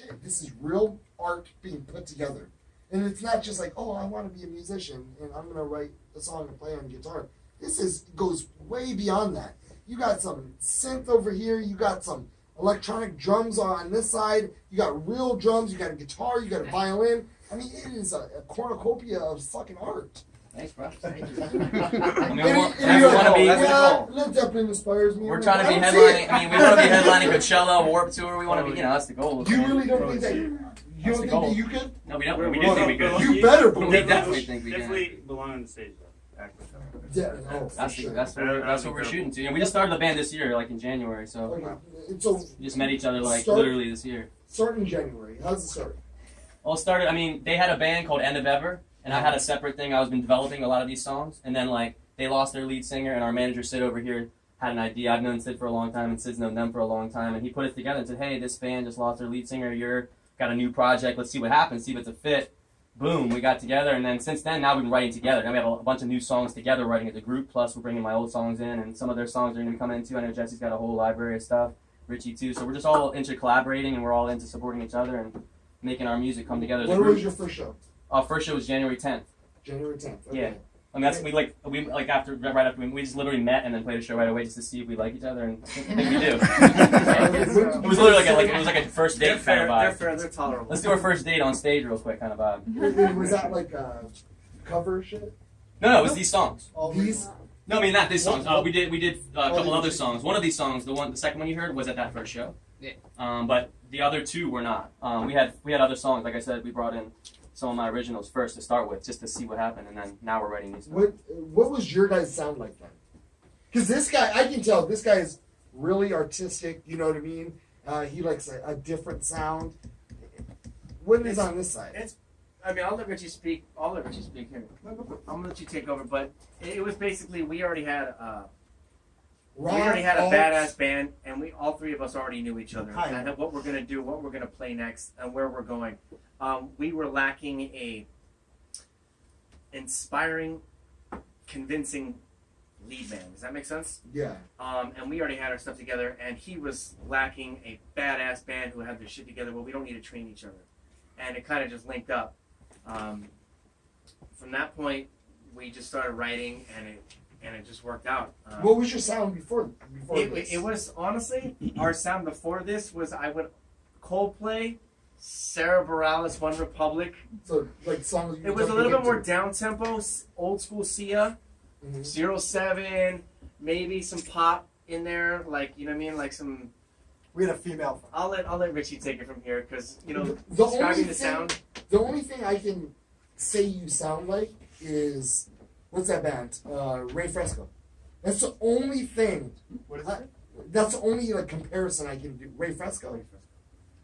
shit, this is real art being put together. And it's not just like, oh, I want to be a musician and I'm gonna write a song and play on guitar. Goes way beyond that. You got some synth over here. You got some electronic drums on this side. You got real drums. You got a guitar. You got a violin. I mean, it is a cornucopia of fucking art. Thanks, bro. Thank you. I mean, Led Zeppelin inspires me. we're trying to be headlining. I mean, we want to be headlining Coachella, Warped Tour. We want to be, that's the goal. You really don't think that? You don't think that you could? No, we don't. We do think we could. You better We believe definitely think we can. Definitely belong on the stage though. Yeah, no, That's what we're shooting to. And we just started the band this year, like in January. So So we just met each other like literally this year. Start in January. How's it start? Well, it started. I mean, they had a band called End of Ever, and I had a separate thing. I was been developing a lot of these songs, and then like they lost their lead singer, and our manager Sid over here had an idea. I've known Sid for a long time, and Sid's known them for a long time, and he put it together and said, "Hey, this band just lost their lead singer. You're got a new project. Let's see what happens. See if it's a fit." Boom, we got together, and then since then, now we've been writing together. Now we have a bunch of new songs together, writing as a group, plus we're bringing my old songs in, and some of their songs are going to be coming in too. I know Jesse's got a whole library of stuff, Richie too, so we're just all into collaborating, and we're all into supporting each other and making our music come together as a When group. was your first show? First show was January 10th. January 10th. Okay. Yeah. I mean, that's right after we just literally met and then played a show right away just to see if we like each other, and I think we do. It was literally like a first date kind of vibe. They're fair. They're tolerable. Let's do our first date on stage real quick kind of vibe. Was that like cover shit? No, it was these songs. These? No, I mean not these songs. We did a couple other songs. One of these songs, the second one you heard, was at that first show. Yeah. But the other two were not. We had other songs. Like I said, we brought in some of my originals first to start with, just to see what happened, and then now we're writing these. What was your guys' sound like then? Because this guy, I can tell this guy is really artistic. You know what I mean? He likes a different sound. What is on this side? I mean, I'll let Richie speak here. I'm gonna let you take over, but it was basically we already had a badass band, and all three of us already knew each other and what we're gonna do, what we're gonna play next, and where we're going. We were lacking a inspiring, convincing lead man. Does that make sense? Yeah. And we already had our stuff together, and he was lacking a badass band who had their shit together. Well, we don't need to train each other, and it kind of just linked up. From that point, we just started writing, and it just worked out. What was your sound before this? It was honestly our sound before this was Coldplay, Sarah Bareilles, One Republic. So like songs. It was a little bit more down tempo, old school Sia, 07, maybe some pop in there, like you know what I mean, like some. We had a female. I'll let Richie take it from here because the describing the sound. The only thing I can say you sound like is what's that band? Ray Fresco. That's the only thing. What is that? That's the only comparison I can do. Ray Fresco.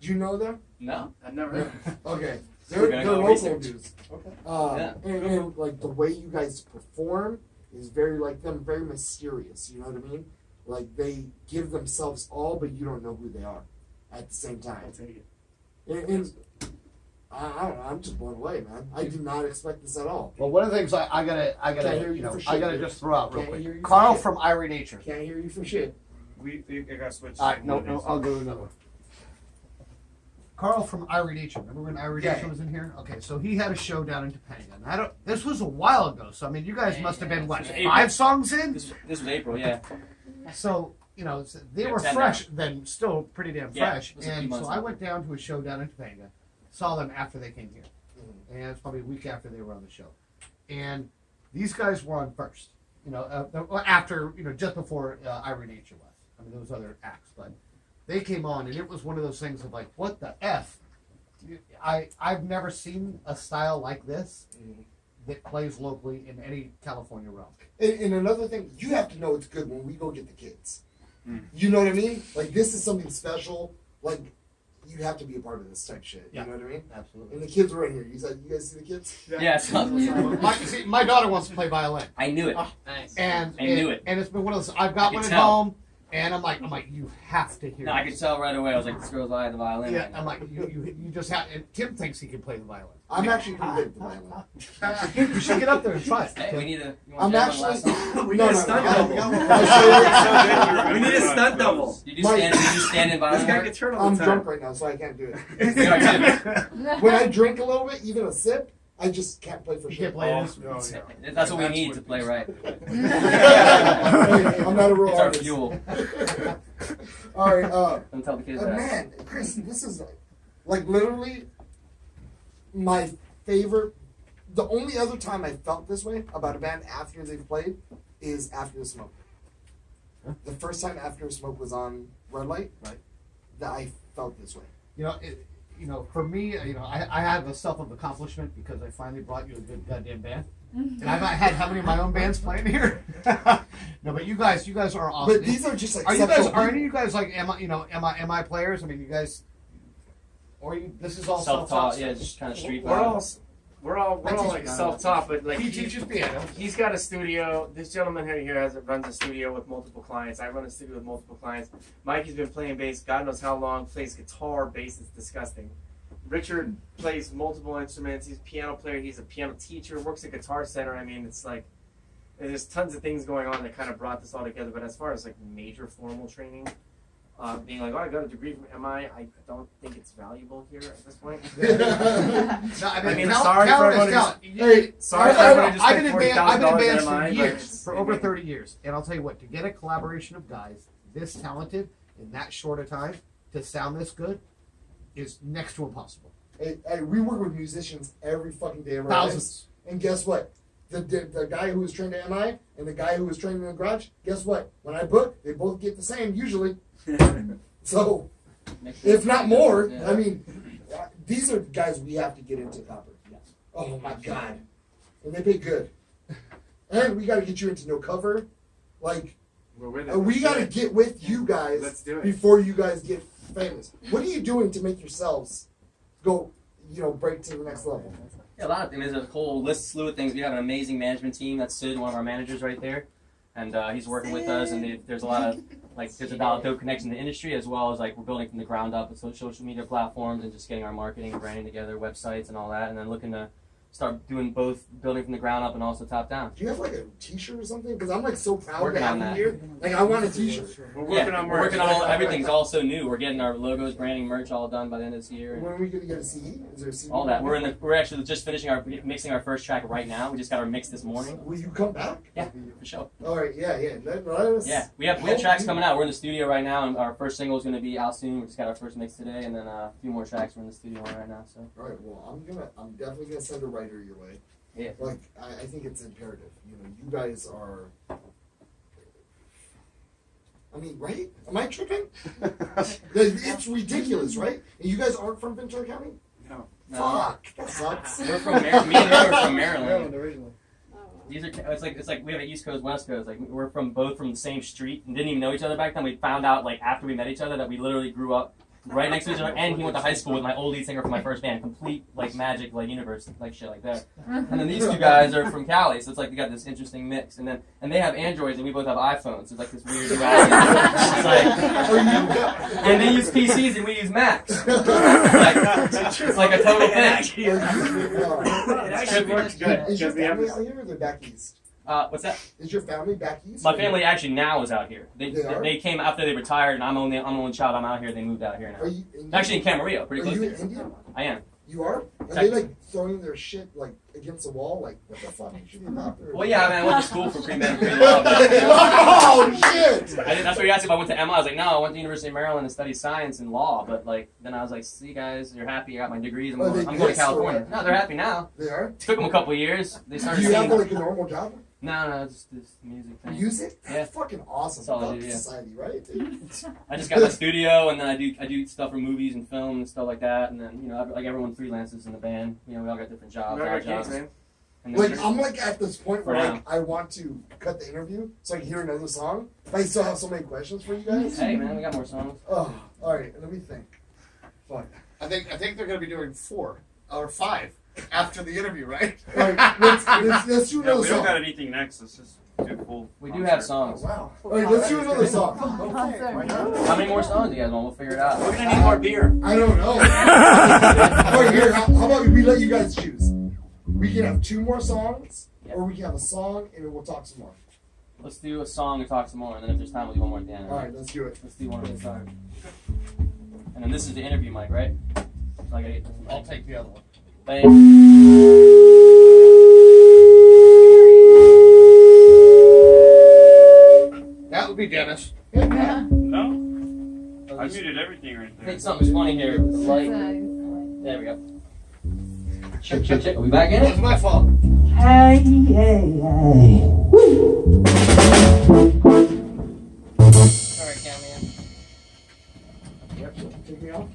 Do you know them? No, I've never heard. Okay, We're they're gonna go local research. dudes. Okay. And like the way you guys perform is very like them, very mysterious. You know what I mean? Like they give themselves all, but you don't know who they are at the same time. I'll take it. And I don't know. I'm just blown away, man. I did not expect this at all. Well, one of the things I Can't hear you for shit, dude. just throw out real Can't hear you quick. for Carl shit. from Irie Nature. Can't hear you for shit. I got switched. All right, no, I'll go to another one. Carl from Irie Nature. Remember when Irie Yeah. Nature was in here? Okay, so he had a show down in Topanga. And this was a while ago, so I mean, you guys must have been what, This was April. 5 songs in? This was April, yeah. So they Yeah, were 10 fresh then, still pretty damn Yeah, fresh. it was a few And months so I ago. went down to a show down in Topanga, saw them after they came here, and it's probably a week after they were on the show. And these guys were on first, after just before Irie Nature left. I mean, there was other acts, but they came on, and it was one of those things of like, what the f? I've never seen a style like this that plays locally in any California realm. And another thing, you have to know it's good when we go get the kids. You know what I mean? Like this is something special. Like you have to be a part of this type shit. Yeah. You know what I mean? Absolutely. And the kids were in here. You guys see the kids? Yeah, so, My daughter wants to play violin. I knew it. Nice. And I knew it. And it's been one of those. I've got I one could at tell. home. And I'm like, you have to hear. No, I this. could tell right away. I was like, this girl's eye at the violin. Yeah, right now. I'm like, you just have. And Tim thinks he can play the violin. I'm actually pretty good at the violin. You should get up there and try it. Hey, we need a. You I'm want to jam on the last actually. song? We No, need a no, stunt no, double. I'll We need a stunt double. You do stand in This violin. guy work? can turn all I'm the drunk time. right now, so I can't do it. We are too. When I drink a little bit, even a sip, I just can't play for You shit. can't play Oh, this. no, yeah. That's what we need to play right. Hey, I'm not a real It's our artist. fuel. All right, Don't tell the kids that. man, Chris, this is like literally my favorite. The only other time I felt this way about a band after they've played is After the Smoke. The first time After the Smoke was on RedLight, Right. that I felt this way. For me, I have a self of accomplishment because I finally brought you a good goddamn band. And I've had how many of my own bands playing here? No, but you guys are awesome. But these are just like Are you guys? exceptional Are any of people. you guys like MI players? I mean, you guys, or you? This is all Self-taught, self-taught. yeah, just kind of street We're all vibe. we're all I teach like piano. self-taught, but like He teaches piano. he's got a studio. This gentleman here runs a studio with multiple clients. I run a studio with multiple clients. Mikey's been playing bass, God knows how long. Plays guitar, bass is disgusting. Richard plays multiple instruments. He's a piano player. He's a piano teacher. Works at Guitar Center. I mean, it's like there's tons of things going on that kind of brought this all together. But as far as like major formal training, being like, oh, I got a degree from MI, I don't think it's valuable here at this point. No, I mean, talent- sorry for talent is everyone talent. Hey, Sorry for everyone who just I've spent been in bands $40,000 for at MI, years, for over but- 30 years, and I'll tell you what: to get a collaboration of guys this talented in that short a time to sound this good is next to impossible. Hey, we work with musicians every fucking day of our lives. Thousands. And guess what? The guy who was trained at MI and the guy who was trained in the garage, guess what? When I book, they both get the same usually. So, if not more, Yeah. I mean, these are guys we have to get into copper. Oh my god. And they pay good. And we got to get you into no cover. Like, We're with it. we got to get with you guys Let's do it. before you guys get famous. What are you doing to make yourselves go, break to the next level? Yeah, a lot of things. There's a whole slew of things. We have an amazing management team. That's Sid, one of our managers right there. And he's working with us, and there's a lot of, there's a dope connection to the industry, as well as, we're building from the ground up with social media platforms and just getting our marketing and branding together, websites and all that, and then looking to start doing both building from the ground up and also top down. Do you have a t-shirt or something? Because I'm so proud Working to have on you that. here. I want a t-shirt. We're working on we're merch. working on everything's also new. We're getting our logos, branding, merch all done by the end of this year. When are we gonna get a CD? Is there a CD? All that. We're actually just finishing mixing our first track right now. We just got our mix this morning. Will you come back? Yeah, for sure. All right. Yeah. Let us. Yeah, we have tracks coming out. We're in the studio right now, and our first single is going to be out soon. We just got our first mix today, and then a few more tracks we're in the studio on right now. So All right. Well, I'm definitely gonna send a writer your way. yeah, I think it's imperative. You guys are. I mean, right? Am I tripping? It's ridiculous, right? And you guys aren't from Ventura County? No. no, Fuck. That sucks. we're from me and her are from Maryland. Maryland originally. These are it's like we have an East Coast, West Coast. Like we're both from the same street and didn't even know each other back then. We found out after we met each other that we literally grew up right next to each other, and he went to high school with my old lead singer from my first band. Complete magic universe shit like that. And then these two guys are from Cali, so it's we got this interesting mix. And they have Androids and we both have iPhones. So it's this weird duality. And they use PCs and we use Macs. It's like a total thing. It actually works good. Is your because we have family this- out here or they're back east? What's that? Is your family back east? My family actually now is out here. They are? They came after they retired, and I'm the only child. I'm out here. They moved out here Are now. you Indian? Actually, in Camarillo, pretty Are close you to an here. Indian? I am. You are? Are they throwing their shit against the wall? What the fuck? You should be not there. Well, yeah, I went to school for pre-med and pre-law. Oh shit! That's what you asked if I went to MI. I was like, no, I went to University of Maryland to study science and law. But then I was like, see, guys, you're happy. I got my degrees. I'm Are going they to pissed or California. what? No, they're happy now. They are? It took them a couple of years. They Do started you have seeing. a normal job? No, just this music thing. Music? Yeah. That's fucking awesome. That's all I Fuck do, yeah. society, right? Dude? I just got my studio, and then I do stuff for movies and film and stuff like that. And then like everyone freelances in the band. We all got different jobs, Very odd good, jobs. man. And then I'm at this point For where now. I want to cut the interview so I can hear another song. But I still have so many questions for you guys. hey, man, we got more songs. Oh, all right. Let me think. Fuck. I think they're going to be doing 4 or 5. after the interview, right? All right, let's do Yeah, another we don't got song. anything next. Let's just do full. We do have concert. songs. Wow. All right, let's do another song. How many more songs do you guys want? We'll figure it out. We're gonna need more beer. I don't know. All right, here. How about we let you guys choose? We can have 2 more songs, or we can have a song and then we'll talk some more. Let's do a song and talk some more, and then if there's time, we'll do one more at the end. All right, let's do it. Let's do one at a time. And then this is the interview mic, right? So I gotta get this I'll mic. take the other one. Thank That would be Dennis. No, I I muted everything right there. think something's funny here with the light. There we go. Check, check, check. Are we back in It's it? my fault. Hey, hey, hey. Sorry, cameraman. Take me off.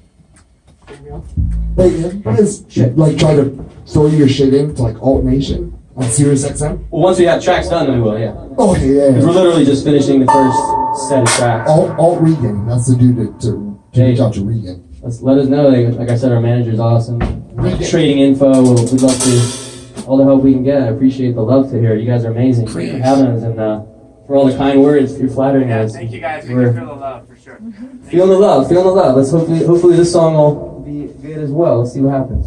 Take me off. Hey, have you guys like tried to throw your shit into like Alt Nation on Sirius XM? Well, once we have tracks done, then we will, yeah. Oh, yeah. Because we're literally just finishing the first set of tracks. Alt Regan. That's the dude to reach out to Regan. Let us know. Like I said, our manager's awesome. Regan. Trading info. We'd love to, all the help we can get. I appreciate the love to here. You guys are amazing. Thanks for having us and for all the kind words. You're flattering Yeah, us. thank you guys. We We're can feel the love for sure. feeling the love. Feeling the love. Let's hopefully this song will be good as well. Let's see what happens.